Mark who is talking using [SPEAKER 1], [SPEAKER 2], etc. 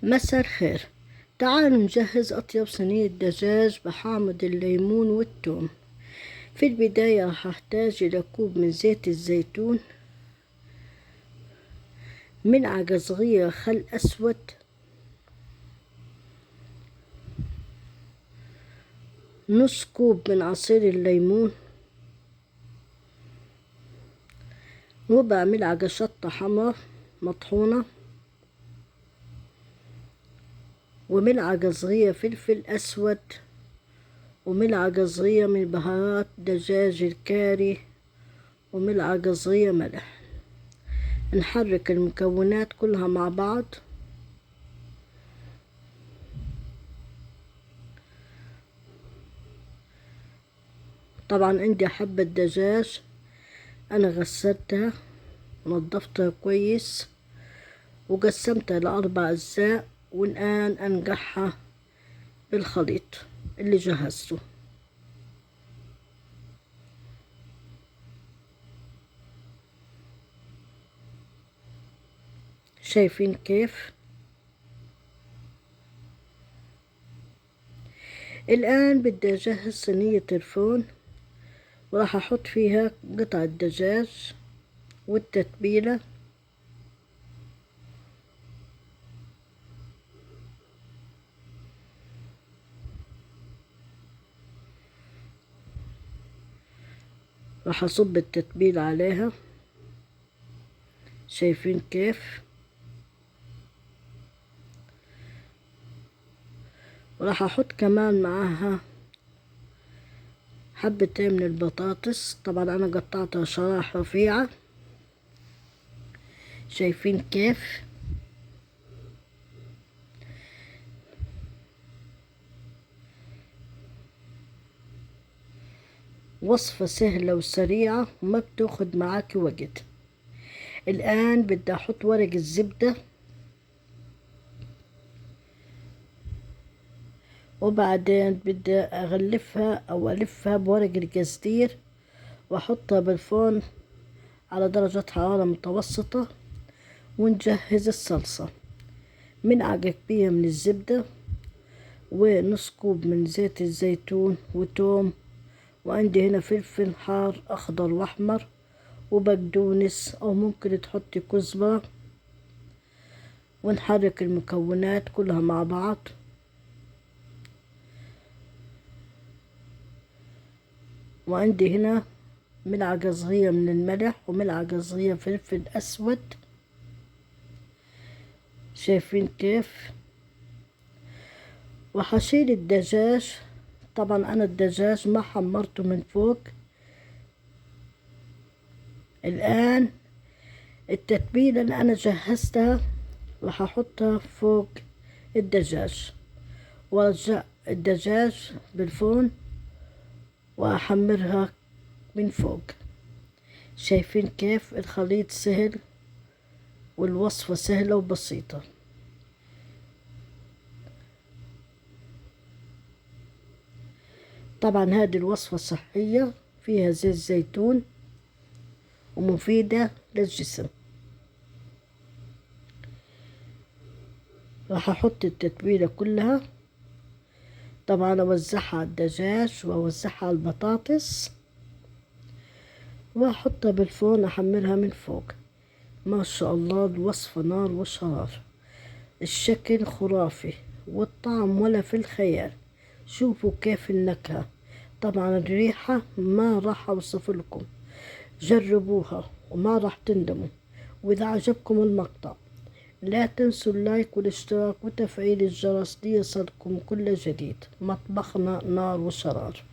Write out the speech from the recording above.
[SPEAKER 1] مساء الخير. تعالوا نجهز أطيب صينية دجاج بحامض الليمون والثوم. في البداية راح أحتاج إلى كوب من زيت الزيتون، ملعقة صغيرة خل أسود، نص كوب من عصير الليمون، ربع ملعقة شطة حمرا مطحونة، وملعقة صغيرة فلفل أسود، وملعقة صغيرة من بهارات دجاج الكاري، وملعقة صغيرة ملح. نحرك المكونات كلها مع بعض. طبعا عندي حبة دجاج أنا غسلتها ونظفتها كويس وقسمتها لأربع أجزاء، والآن أنقعها بالخليط اللي جهزته. شايفين كيف؟ الآن بدي أجهز صينية الفرن، وراح أحط فيها قطع الدجاج والتتبيلة، راح أصب التتبيلة عليها. شايفين كيف؟ وراح أحط كمان معاها حبتين من البطاطس، طبعا أنا قطعتها شرايح رفيعة. شايفين كيف؟ وصفة سهلة وسريعة وما بتاخد معاكي وقت. الآن بدي أحط ورق الزبدة، وبعدين بدي أغلفها أو ألفها بورق القصدير وأحطها بالفرن على درجة حرارة متوسطة. ونجهز الصلصة: ملعقة كبيرة من الزبدة، ونص كوب من زيت الزيتون، وتوم، وعندي هنا فلفل حار أخضر وأحمر، وبقدونس أو ممكن تحطي كزبرة. ونحرك المكونات كلها مع بعض. وعندي هنا ملعقة صغيرة من الملح وملعقة صغيرة فلفل أسود. شايفين كيف؟ وحشيل الدجاج. طبعا أنا الدجاج ما حمرته من فوق. الآن التتبيلة اللي أنا جهزتها راح أحطها فوق الدجاج، وأرجع الدجاج بالفرن وأحمرها من فوق. شايفين كيف الخليط سهل والوصفة سهلة وبسيطة. طبعا هذه الوصفة صحية، فيها زيت زيتون ومفيدة للجسم. راح أحط التتبيلة كلها، طبعا أوزعها على الدجاج وأوزعها على البطاطس، وأحطها بالفرن أحمرها من فوق. ما شاء الله الوصفة نار وشرار، الشكل خرافي والطعم ولا في الخيال. شوفوا كيف النكهة، طبعا الريحة ما راح أوصف لكم. جربوها وما راح تندموا. وإذا عجبكم المقطع لا تنسوا اللايك والاشتراك وتفعيل الجرس ليصلكم كل جديد. مطبخنا نار وشرار.